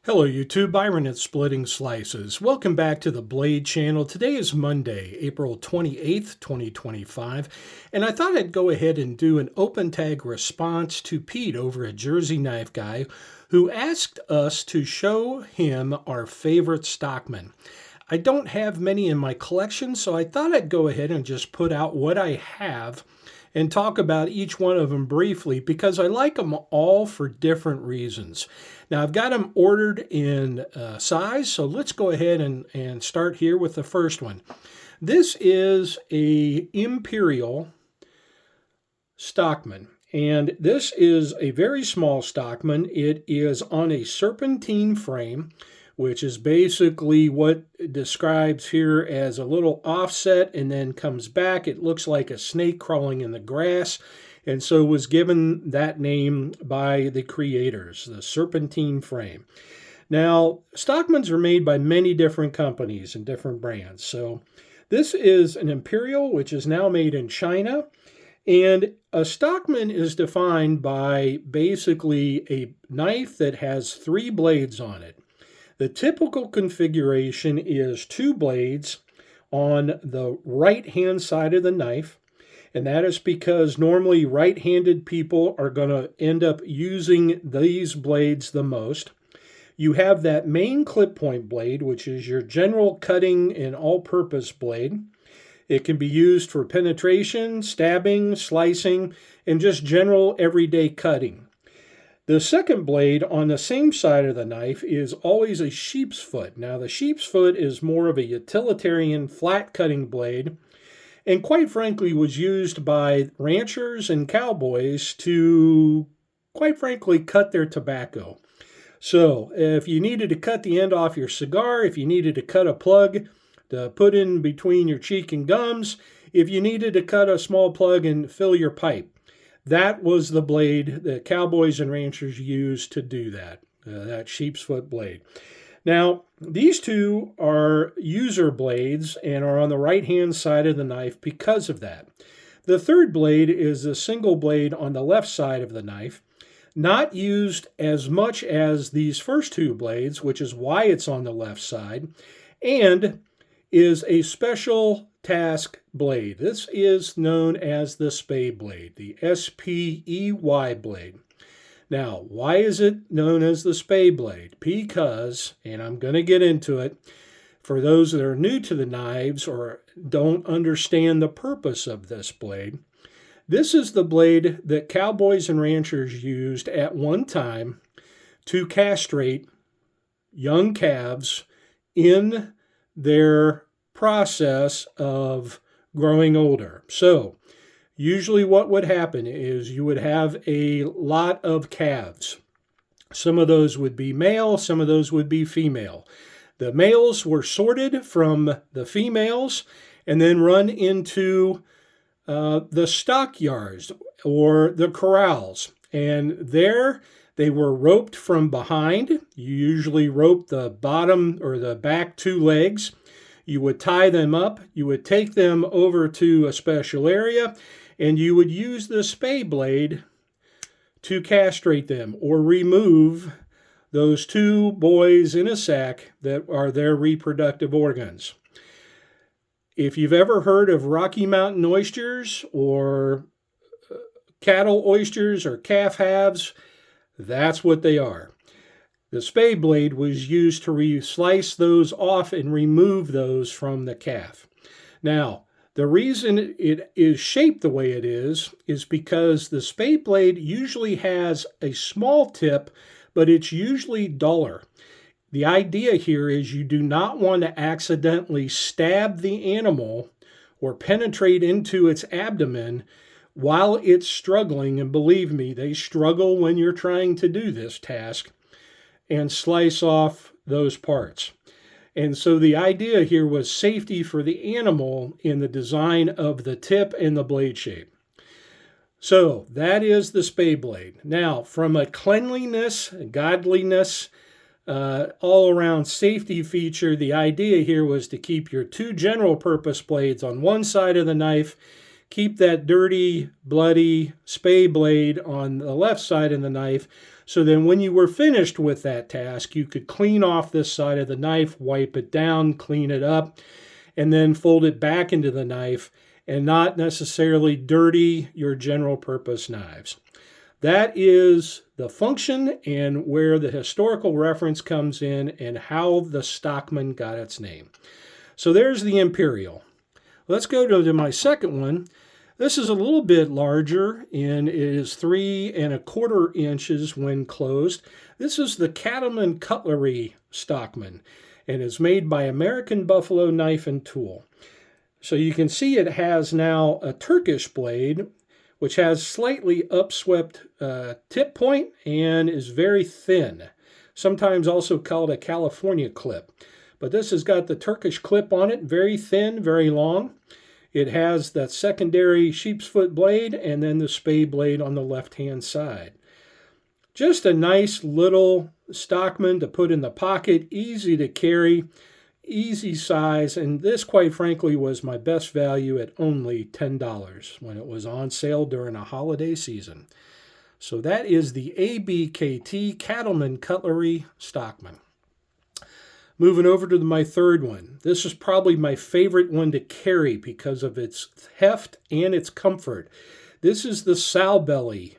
Hello YouTube, Byron at Splitting Slices. Welcome back to the Blade channel. Today is Monday, April 28th, 2025, and I thought I'd go ahead and do an open tag response to Pete over at Jersey Knife Guy, who asked us to show him our favorite Stockman. I don't have many in my collection, so I thought I'd go ahead and just put out what I have and talk about each one of them briefly because I like them all for different reasons. Now I've got them ordered in size, so let's go ahead and start here with the first one. This is a Imperial Stockman, and this is a very small Stockman. It is on a serpentine frame, which is basically what it describes here as a little offset and then comes back. It looks like a snake crawling in the grass, and so was given that name by the creators, the serpentine frame. Now, Stockmans are made by many different companies and different brands. So this is an Imperial, which is now made in China. And a Stockman is defined by basically a knife that has 3 blades on it. The typical configuration is 2 blades on the right-hand side of the knife, and that is because normally right-handed people are going to end up using these blades the most. You have that main clip point blade, which is your general cutting and all-purpose blade. It can be used for penetration, stabbing, slicing, and just general everyday cutting. The second blade on the same side of the knife is always a sheep's foot. Now, the sheep's foot is more of a utilitarian flat cutting blade, and quite frankly was used by ranchers and cowboys to, quite frankly, cut their tobacco. So if you needed to cut the end off your cigar, if you needed to cut a plug to put in between your cheek and gums, if you needed to cut a small plug and fill your pipe, that was the blade that cowboys and ranchers used to do that sheep's foot blade. Now, these two are user blades and are on the right-hand side of the knife because of that. The third blade is a single blade on the left side of the knife, not used as much as these first 2 blades, which is why it's on the left side, and is a special task blade. This is known as the spey blade, the SPEY blade. Now, why is it known as the spey blade? Because, and I'm going to get into it, for those that are new to the knives or don't understand the purpose of this blade, this is the blade that cowboys and ranchers used at one time to castrate young calves in their process of growing older. So usually what would happen is you would have a lot of calves. Some of those would be male, some of those would be female. The males were sorted from the females and then run into the stockyards or the corrals. And there they were roped from behind. You usually rope the bottom or the back 2 legs. You would tie them up, you would take them over to a special area, and you would use the spey blade to castrate them or remove those 2 boys in a sack that are their reproductive organs. If you've ever heard of Rocky Mountain oysters or cattle oysters or calf halves, that's what they are. The spey blade was used to slice those off and remove those from the calf. Now, the reason it is shaped the way it is because the spey blade usually has a small tip, but it's usually duller. The idea here is you do not want to accidentally stab the animal or penetrate into its abdomen while it's struggling, and believe me, they struggle when you're trying to do this task, and slice off those parts. And so the idea here was safety for the animal in the design of the tip and the blade shape. So that is the spey blade. Now, from a cleanliness, godliness, all-around safety feature, the idea here was to keep your 2 general purpose blades on one side of the knife, keep that dirty, bloody spey blade on the left side of the knife, So then when you were finished with that task, you could clean off this side of the knife, wipe it down, clean it up, and then fold it back into the knife and not necessarily dirty your general purpose knives. That is the function and where the historical reference comes in and how the Stockman got its name. So there's the Imperial. Let's go to my second one. This is a little bit larger and it is 3¼ inches when closed. This is the Cattleman Cutlery Stockman and is made by American Buffalo Knife and Tool. So you can see it has now a Turkish blade, which has slightly upswept tip point and is very thin, sometimes also called a California clip. But this has got the Turkish clip on it, very thin, very long. It has that secondary sheepsfoot blade and then the spey blade on the left-hand side. Just a nice little Stockman to put in the pocket, easy to carry, easy size, and this, quite frankly, was my best value at only $10 when it was on sale during a holiday season. So that is the ABKT Cattleman Cutlery Stockman. Moving over to my third one. This is probably my favorite one to carry because of its heft and its comfort. This is the Sowbelly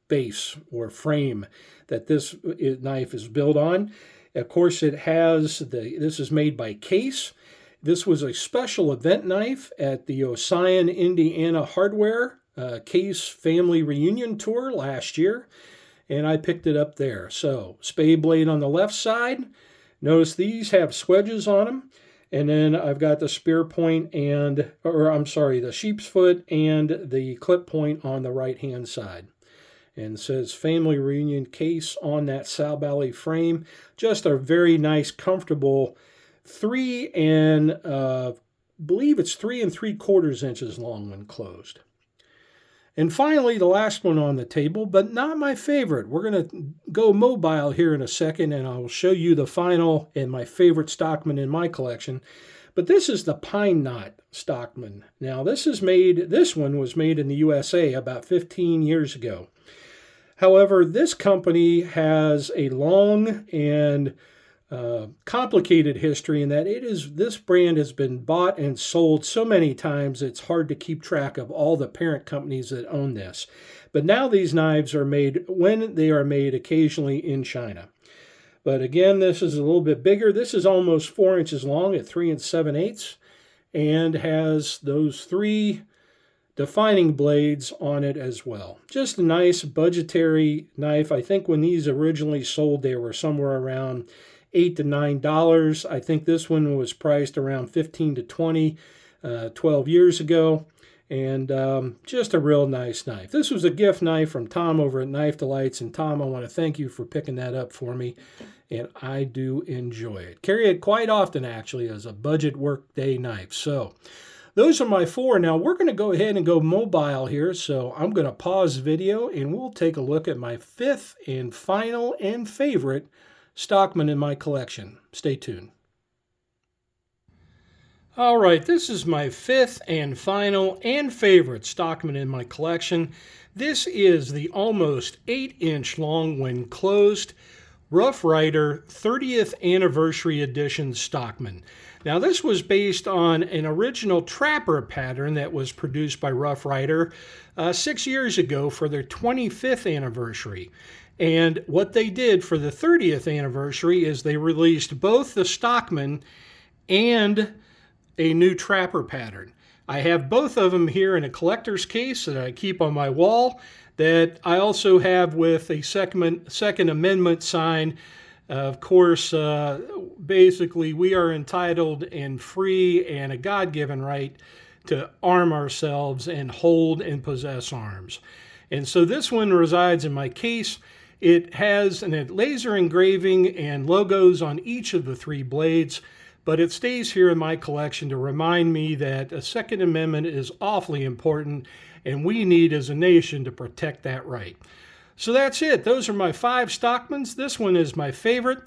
base or frame that this knife is built on. Of course, it has this is made by Case. This was a special event knife at the Ossian Hardware Case Family Reunion Tour last year, and I picked it up there. So, spey blade on the left side. Notice these have swedges on them, and then I've got the spear point the sheep's foot and the clip point on the right-hand side. And it says Family Reunion Case on that Sowbelly frame. Just a very nice, comfortable believe it's 3¾ inches long when closed. And finally, the last one on the table, but not my favorite. We're going to go mobile here in a second, and I'll show you the final and my favorite Stockman in my collection. But this is the Pine Knot Stockman. Now, this one was made in the USA about 15 years ago. However, this company has a long and complicated history in that this brand has been bought and sold so many times it's hard to keep track of all the parent companies that own this. But now these knives are made occasionally in China. But again, this is a little bit bigger. This is almost 4 inches long at 3 7/8 and has those 3 defining blades on it as well. Just a nice budgetary knife. I think when these originally sold, they were somewhere around $8 to $9. I think this one was priced around $15 to $20 12 years ago. And just a real nice knife. This was a gift knife from Tom over at Knife Delights. And Tom, I want to thank you for picking that up for me. And I do enjoy it. Carry it quite often, actually, as a budget workday knife. So those are my 4. Now we're going to go ahead and go mobile here. So I'm going to pause the video and we'll take a look at my 5th and final and favorite Stockman in my collection. Stay tuned. All right, this is my 5th and final and favorite Stockman in my collection. This is the almost 8-inch long when closed Rough Rider 30th Anniversary Edition Stockman. Now this was based on an original trapper pattern that was produced by Rough Rider 6 years ago for their 25th anniversary. And what they did for the 30th anniversary is they released both the Stockman and a new trapper pattern. I have both of them here in a collector's case that I keep on my wall that I also have with a Second Amendment sign. Of course, basically we are entitled and free and a God-given right to arm ourselves and hold and possess arms. And so this one resides in my case. It has a laser engraving and logos on each of the 3 blades, but it stays here in my collection to remind me that a Second Amendment is awfully important, and we need as a nation to protect that right. So that's it. Those are my 5 Stockmans. This one is my favorite.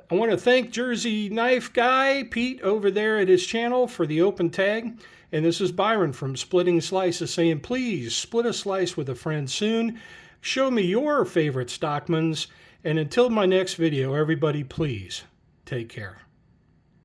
I want to thank Jersey Knife Guy, Pete, over there at his channel for the open tag. And this is Byron from Splitting Slices saying, please split a slice with a friend soon. Show me your favorite Stockmans, and until my next video, everybody please take care.